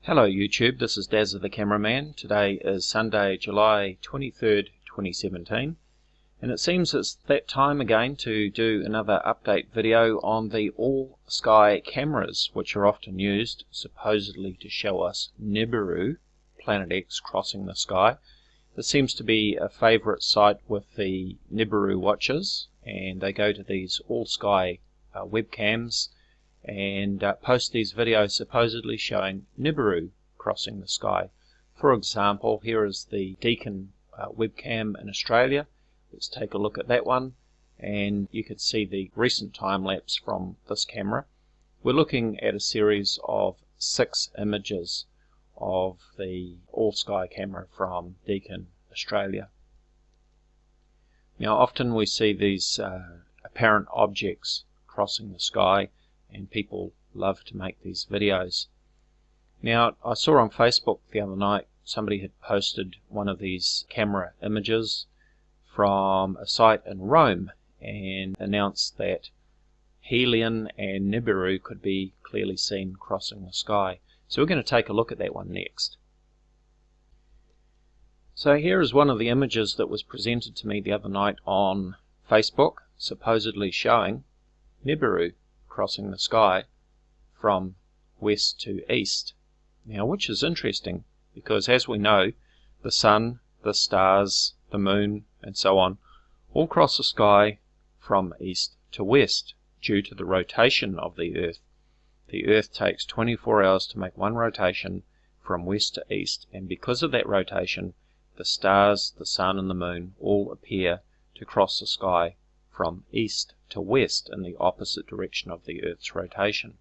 Hello YouTube, this is Dazza the Cameraman. Today is Sunday, July 23rd, 2017, and it seems it's that time again to do another update video on the AllSky cameras, which are often used supposedly to show us Nibiru, Planet X, crossing the sky. This seems to be a favourite site with the Nibiru watchers, and they go to these AllSky webcams and post these videos supposedly showing Nibiru crossing the sky. For example, here is the Deacon webcam in Australia. Let's take a look at that one, and you can see the recent time lapse from this camera. We're looking at a series of 6 images of the AllSky camera from Deacon, Australia. Now often we see these apparent objects crossing the sky, and people love to make these videos. Now I saw on Facebook the other night somebody had posted one of these camera images from a site in Rome and announced that Helion and Nibiru could be clearly seen crossing the sky. So we're going to take a look at that one next. So here is one of the images that was presented to me the other night on Facebook, supposedly showing Nibiru crossing the sky from west to east. Now, which is interesting because, as we know, the sun, the stars, the moon, and so on all cross the sky from east to west due to the rotation of the Earth. The Earth takes 24 hours to make one rotation from west to east, and because of that rotation, the stars, the sun, and the moon all appear to cross the sky from east to west in the opposite direction of the Earth's rotation.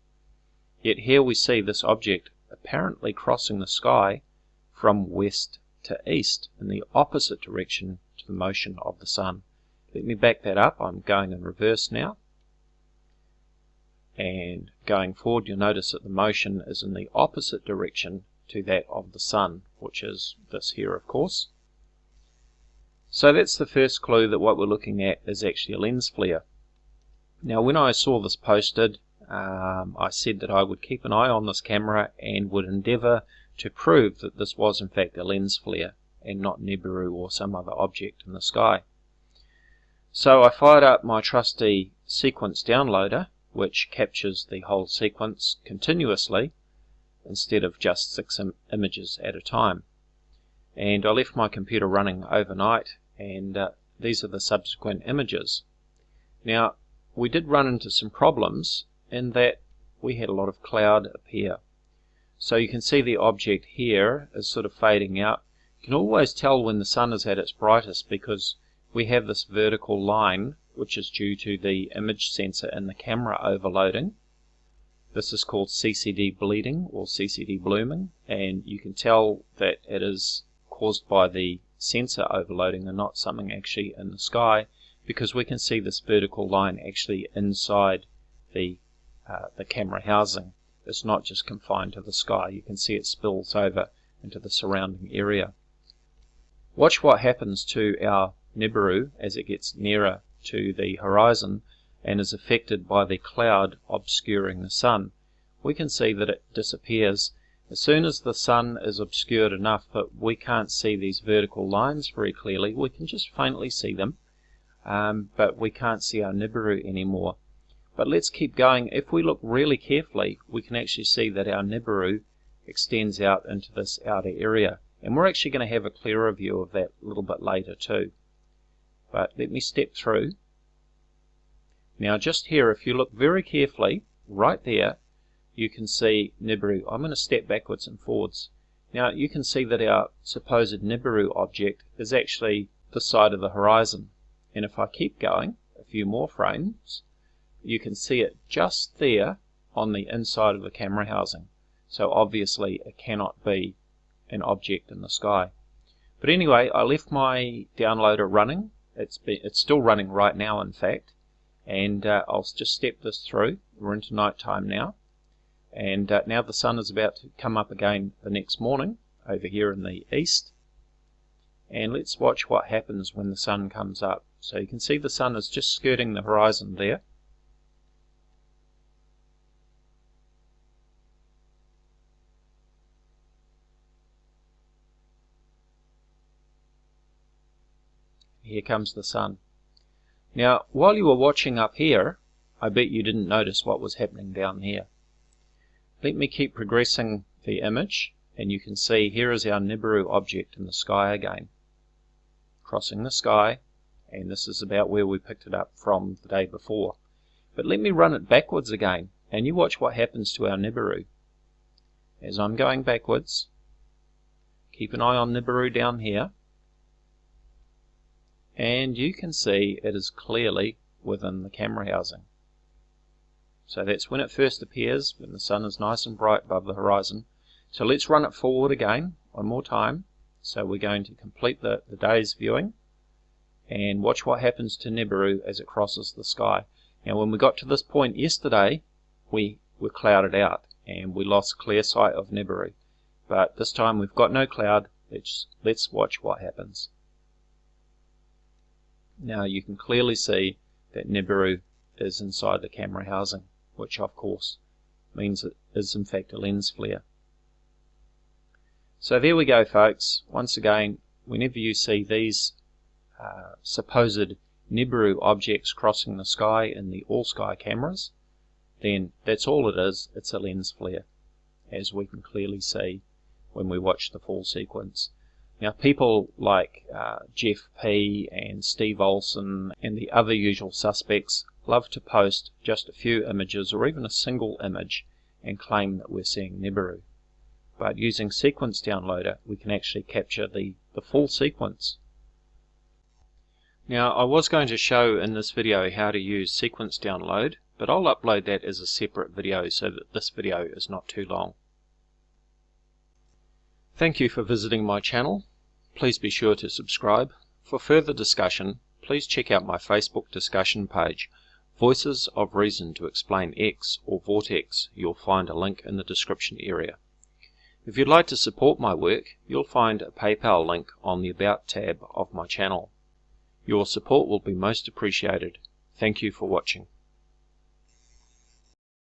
Yet here we see this object apparently crossing the sky from west to east in the opposite direction to the motion of the sun. Let me back that up. I'm going in reverse now. And going forward, you'll notice that the motion is in the opposite direction to that of the sun, which is this here, of course. So that's the first clue that what we're looking at is actually a lens flare. Now when I saw this posted, I said that I would keep an eye on this camera and would endeavour to prove that this was in fact a lens flare and not Nibiru or some other object in the sky. So I fired up my trusty sequence downloader, which captures the whole sequence continuously instead of just 6 images at a time. And I left my computer running overnight, and these are the subsequent images. Now we did run into some problems in that we had a lot of cloud appear. So you can see the object here is sort of fading out. You can always tell when the sun is at its brightest because we have this vertical line which is due to the image sensor in the camera overloading. This is called CCD bleeding or CCD blooming, and you can tell that it is caused by the sensor overloading and not something actually in the sky, because we can see this vertical line actually inside the camera housing. It's not just confined to the sky. You can see it spills over into the surrounding area. Watch what happens to our Nibiru as it gets nearer to the horizon and is affected by the cloud obscuring the sun. We can see that it disappears as soon as the sun is obscured enough that we can't see these vertical lines very clearly. We can just faintly see them, but we can't see our Nibiru anymore. But let's keep going. If we look really carefully, we can actually see that our Nibiru extends out into this outer area, and we're actually going to have a clearer view of that a little bit later too. But let me step through. Now just here, if you look very carefully, right there, you can see Nibiru. I'm going to step backwards and forwards. Now you can see that our supposed Nibiru object is actually this side of the horizon. And if I keep going a few more frames, you can see it just there on the inside of the camera housing. So obviously it cannot be an object in the sky. But anyway, I left my downloader running. It's still running right now, in fact. And I'll just step this through. We're into night time now. And now the sun is about to come up again the next morning over here in the east. And let's watch what happens when the sun comes up. So you can see the sun is just skirting the horizon there. here comes the sun. Now, while you were watching up here, I bet you didn't notice what was happening down here. Let me keep progressing the image, and you can see here is our Nibiru object in the sky again, crossing the sky, and this is about where we picked it up from the day before. But let me run it backwards again, and you watch what happens to our Nibiru. As I'm going backwards, keep an eye on Nibiru down here, and you can see it is clearly within the camera housing. So that's when it first appears, when the sun is nice and bright above the horizon. So let's run it forward again, one more time. So we're going to complete the day's viewing, and watch what happens to Nibiru as it crosses the sky. Now when we got to this point yesterday, we were clouded out, and we lost clear sight of Nibiru. But this time we've got no cloud. Let's watch what happens. Now you can clearly see that Nibiru is inside the camera housing, which of course means it is in fact a lens flare. So there we go, folks. Once again, whenever you see these supposed Nibiru objects crossing the sky in the AllSky cameras, then that's all it is. It's a lens flare, as we can clearly see when we watch the full sequence. Now people like Jeff P. and Steve Olson and the other usual suspects love to post just a few images or even a single image and claim that we're seeing Nibiru. But using Sequence Downloader, we can actually capture the full sequence. Now I was going to show in this video how to use Sequence Download, but I'll upload that as a separate video so that this video is not too long. Thank you for visiting my channel. Please be sure to subscribe. For further discussion, please check out my Facebook discussion page, Voices of Reason to Explain X or Vortex. You'll find a link in the description area. If you'd like to support my work, you'll find a PayPal link on the About tab of my channel. Your support will be most appreciated. Thank you for watching.